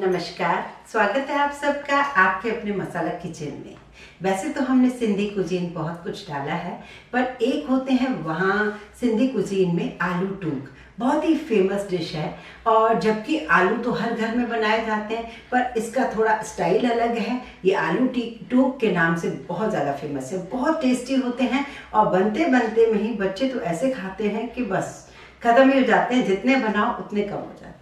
नमस्कार, स्वागत है आप सबका आपके अपने मसाला किचन में। वैसे तो हमने सिंधी कुजीन बहुत कुछ डाला है, पर एक होते हैं वहाँ सिंधी कुजीन में आलू टूक, बहुत ही फेमस डिश है। और जबकि आलू तो हर घर में बनाए जाते हैं, पर इसका थोड़ा स्टाइल अलग है। ये आलू टूक के नाम से बहुत ज़्यादा फेमस है, बहुत टेस्टी होते हैं और बनते बनते में ही बच्चे तो ऐसे खाते हैं कि बस खत्म ही हो जाते हैं, जितने बनाओ उतने कम हो जाते हैं।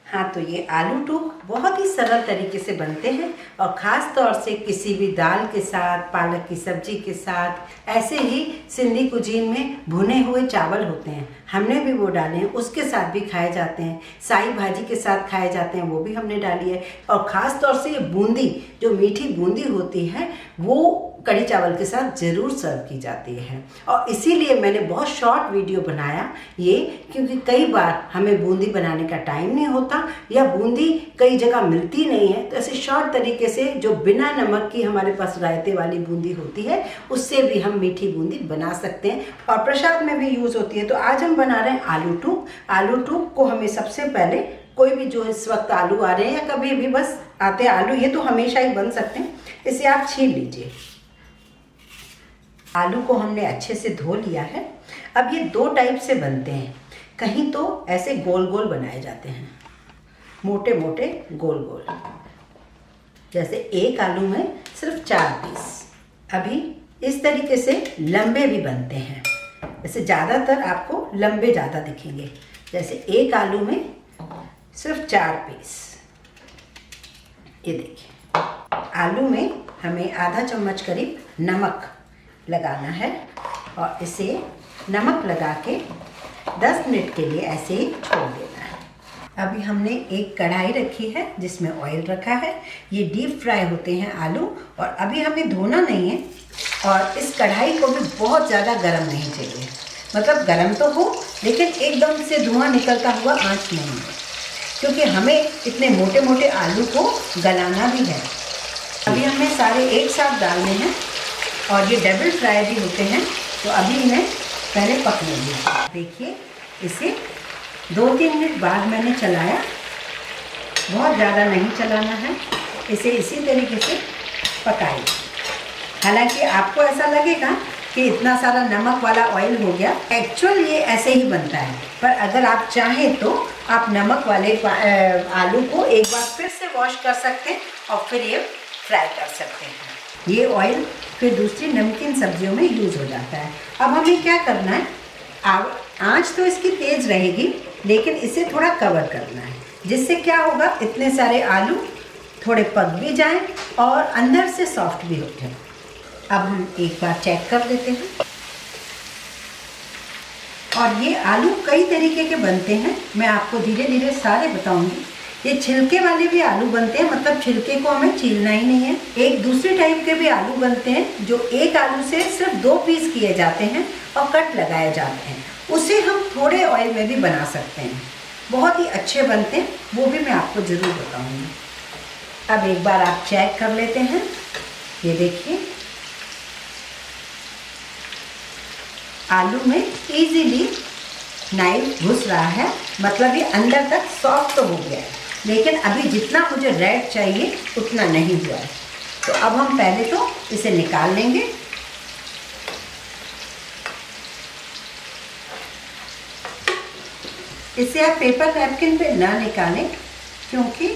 हाँ, तो ये आलू टूक बहुत ही सरल तरीके से बनते हैं और ख़ास तौर से किसी भी दाल के साथ, पालक की सब्जी के साथ, ऐसे ही सिंधी कुजीन में भुने हुए चावल होते हैं, हमने भी वो डाले हैं, उसके साथ भी खाए जाते हैं। साई भाजी के साथ खाए जाते हैं, वो भी हमने डाली है। और ख़ास तौर से ये बूंदी, जो मीठी बूंदी होती है, वो कढ़ी चावल के साथ ज़रूर सर्व की जाती है। और इसीलिए मैंने बहुत शॉर्ट वीडियो बनाया ये, क्योंकि कई बार हमें बूंदी बनाने का टाइम नहीं होता या बूंदी कई जगह मिलती नहीं है, तो ऐसे शॉर्ट तरीके से जो बिना नमक की हमारे पास रायते वाली बूंदी होती है, उससे भी हम मीठी बूंदी बना सकते हैं और प्रसाद में भी यूज़ होती है। तो आज हम बना रहे हैं आलू टूक। आलू टूक को हमें सबसे पहले, कोई भी जो इस वक्त आलू आ रहे हैं या कभी भी बस आते आलू, ये तो हमेशा ही बन सकते हैं, इसे आप छील लीजिए। आलू को हमने अच्छे से धो लिया है। अब ये दो टाइप से बनते हैं, कहीं तो ऐसे गोल गोल बनाए जाते हैं, मोटे मोटे गोल गोल, जैसे एक आलू में सिर्फ 4 पीस। अभी इस तरीके से लंबे भी बनते हैं, जैसे ज़्यादातर आपको लंबे ज़्यादा दिखेंगे, जैसे एक आलू में सिर्फ 4 पीस। ये देखिए, आलू में हमें आधा चम्मच करीब नमक लगाना है और इसे नमक लगा के 10 मिनट के लिए ऐसे ही छोड़ देना है। अभी हमने एक कढ़ाई रखी है जिसमें ऑयल रखा है। ये डीप फ्राई होते हैं आलू, और अभी हमें धोना नहीं है। और इस कढ़ाई को भी बहुत ज़्यादा गर्म नहीं चाहिए, मतलब गर्म तो हो लेकिन एकदम से धुआं निकलता हुआ आंच नहीं है, क्योंकि हमें इतने मोटे मोटे आलू को गलाना भी है। अभी हमें सारे एक साथ डालने हैं और ये डबल फ्राई भी होते हैं, तो अभी इन्हें पहले पकने दीजिए। देखिए, इसे 2-3 मिनट बाद मैंने चलाया, बहुत ज़्यादा नहीं चलाना है, इसे इसी तरीके से पकाइए। हालांकि आपको ऐसा लगेगा कि इतना सारा नमक वाला ऑयल हो गया, एक्चुअल ये ऐसे ही बनता है, पर अगर आप चाहें तो आप नमक वाले आलू को एक बार फिर से वॉश कर सकते हैं और फिर ये फ्राई कर सकते हैं। ये ऑयल फिर दूसरी नमकीन सब्जियों में यूज़ हो जाता है। अब हमें क्या करना है, आँच तो इसकी तेज़ रहेगी, लेकिन इसे थोड़ा कवर करना है, जिससे क्या होगा, इतने सारे आलू थोड़े पक भी जाएं और अंदर से सॉफ्ट भी होते हैं। अब हम एक बार चेक कर लेते हैं। और ये आलू कई तरीके के बनते हैं, मैं आपको धीरे धीरे सारे बताऊंगी। ये छिलके वाले भी आलू बनते हैं, मतलब छिलके को हमें छीलना ही नहीं है। एक दूसरे टाइप के भी आलू बनते हैं, जो एक आलू से सिर्फ 2 पीस किए जाते हैं और कट लगाए जाते हैं, उसे हम थोड़े ऑयल में भी बना सकते हैं, बहुत ही अच्छे बनते हैं, वो भी मैं आपको ज़रूर बताऊंगी। अब एक बार आप चेक कर लेते हैं। ये देखिए, आलू में इजीली नाइफ घुस रहा है, मतलब ये अंदर तक सॉफ्ट तो हो गया है, लेकिन अभी जितना मुझे रेड चाहिए उतना नहीं हुआ है। तो अब हम पहले तो इसे निकाल लेंगे। इसे आप पेपर नैपकिन पे ना निकालें, क्योंकि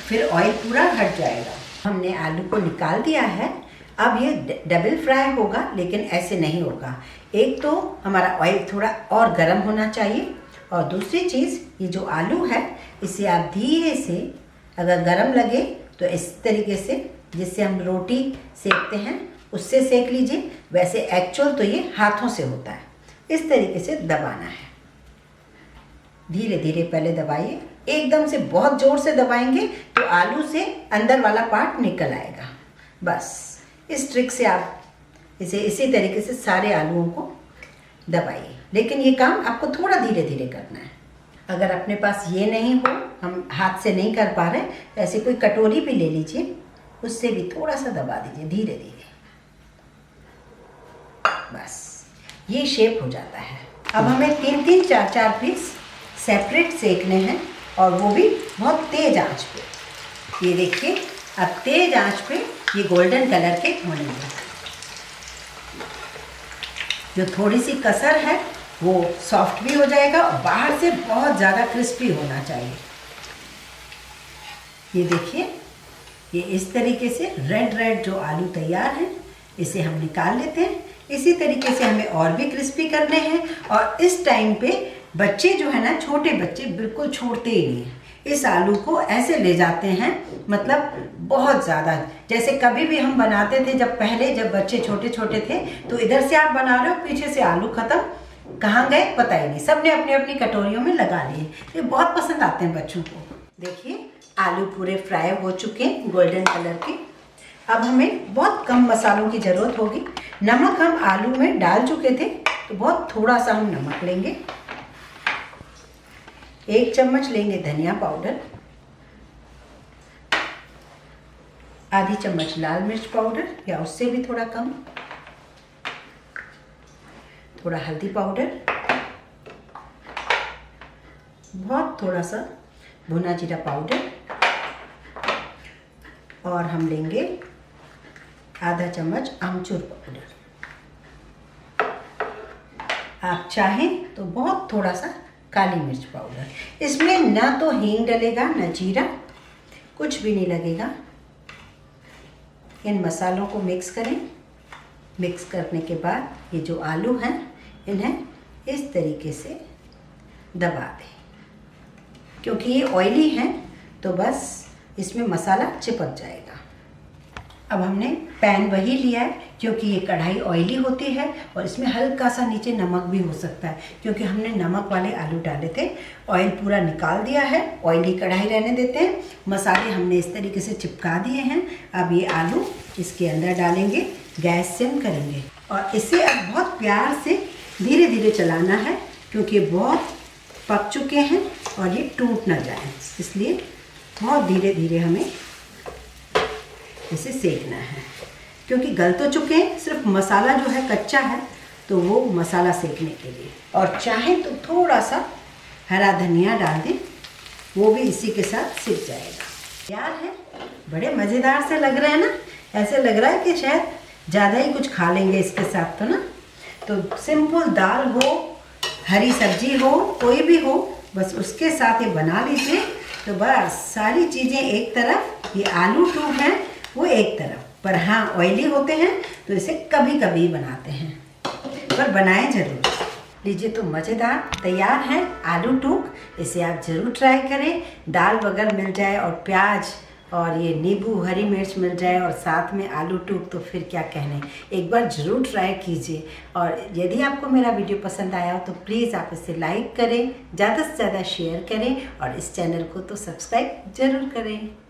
फिर ऑयल पूरा हट जाएगा। हमने आलू को निकाल दिया है। अब ये डबल फ्राई होगा, लेकिन ऐसे नहीं होगा। एक तो हमारा ऑयल थोड़ा और गर्म होना चाहिए, और दूसरी चीज़, ये जो आलू है इसे आप धीरे से, अगर गर्म लगे तो इस तरीके से, जिससे हम रोटी सेकते हैं उससे सेक लीजिए। वैसे एक्चुअल तो ये हाथों से होता है, इस तरीके से दबाना है। धीरे धीरे पहले दबाइए, एकदम से बहुत ज़ोर से दबाएंगे तो आलू से अंदर वाला पार्ट निकल आएगा। बस इस ट्रिक से आप इसे इसी तरीके से सारे आलूओं को दबाइए, लेकिन ये काम आपको थोड़ा धीरे धीरे करना है। अगर अपने पास ये नहीं हो, हम हाथ से नहीं कर पा रहे, तो ऐसे कोई कटोरी भी ले लीजिए, उससे भी थोड़ा सा दबा दीजिए धीरे धीरे। बस ये शेप हो जाता है। अब हमें 3-3, 4-4 पीस सेपरेट सेकने हैं, और वो भी बहुत तेज आंच पे। ये देखिए अब तेज आंच पे ये गोल्डन कलर के होनेंगे। जो थोड़ी सी कसर है वो सॉफ्ट भी हो जाएगा और बाहर से बहुत ज़्यादा क्रिस्पी होना चाहिए। ये देखिए ये इस तरीके से रेड रेड जो आलू तैयार हैं इसे हम निकाल लेते हैं। इसी तरीके से हमें और भी क्रिस्पी करने हैं। और इस टाइम पे बच्चे जो है ना, छोटे बच्चे बिल्कुल छोड़ते ही नहीं हैं। इस आलू को ऐसे ले जाते हैं, मतलब बहुत ज़्यादा। जैसे कभी भी हम बनाते थे जब पहले, जब बच्चे छोटे छोटे थे, तो इधर से आप बना रहे हो, पीछे से आलू ख़त्म, कहाँ गए पता ही नहीं, सबने अपनी अपनी कटोरियों में लगा लिए। ये बहुत पसंद आते हैं बच्चों को। देखिए आलू पूरे फ्राई हो चुके हैं गोल्डन कलर के। अब हमें बहुत कम मसालों की ज़रूरत होगी। नमक हम आलू में डाल चुके थे, तो बहुत थोड़ा सा हम नमक लेंगे। 1 चम्मच लेंगे धनिया पाउडर, आधी चम्मच लाल मिर्च पाउडर या उससे भी थोड़ा कम, थोड़ा हल्दी पाउडर, बहुत थोड़ा सा भुना जीरा पाउडर, और हम लेंगे आधा चम्मच आमचूर पाउडर। आप चाहें तो बहुत थोड़ा सा काली मिर्च पाउडर। इसमें ना तो हींग डलेगा ना जीरा, कुछ भी नहीं लगेगा। इन मसालों को मिक्स करें। मिक्स करने के बाद ये जो आलू हैं इन्हें इस तरीके से दबा दें। क्योंकि ये ऑयली हैं तो बस इसमें मसाला चिपक जाएगा। अब हमने पैन वही लिया है क्योंकि ये कढ़ाई ऑयली होती है और इसमें हल्का सा नीचे नमक भी हो सकता है, क्योंकि हमने नमक वाले आलू डाले थे। ऑयल पूरा निकाल दिया है, ऑयली कढ़ाई रहने देते हैं। मसाले हमने इस तरीके से चिपका दिए हैं। अब ये आलू इसके अंदर डालेंगे, गैस सिम करेंगे और इसे अब बहुत प्यार से धीरे धीरे चलाना है, क्योंकि बहुत पक चुके हैं और ये टूट ना जाए, इसलिए बहुत धीरे धीरे हमें इसे सेकना है। क्योंकि गल तो चुके हैं, सिर्फ मसाला जो है कच्चा है, तो वो मसाला सेकने के लिए। और चाहें तो थोड़ा सा हरा धनिया डाल दें, वो भी इसी के साथ सिक जाएगा। तैयार है। बड़े मज़ेदार से लग रहे हैं ना, ऐसे लग रहा है कि शायद ज़्यादा ही कुछ खा लेंगे इसके साथ तो ना। तो सिंपल दाल हो, हरी सब्जी हो, कोई भी हो, बस उसके साथ ये बना लीजिए तो बस सारी चीज़ें एक तरफ, ये आलू टूब हैं वो एक तरफ। पर हाँ ऑयली होते हैं तो इसे कभी कभी बनाते हैं, पर बनाएं ज़रूर। लीजिए तो मज़ेदार तैयार है आलू टूक। इसे आप ज़रूर ट्राई करें। दाल बगैर मिल जाए और प्याज और ये नींबू हरी मिर्च मिल जाए और साथ में आलू टूक, तो फिर क्या कहने। एक बार ज़रूर ट्राई कीजिए। और यदि आपको मेरा वीडियो पसंद आया हो तो प्लीज़ आप इसे लाइक करें, ज़्यादा से ज़्यादा शेयर करें और इस चैनल को तो सब्सक्राइब ज़रूर करें।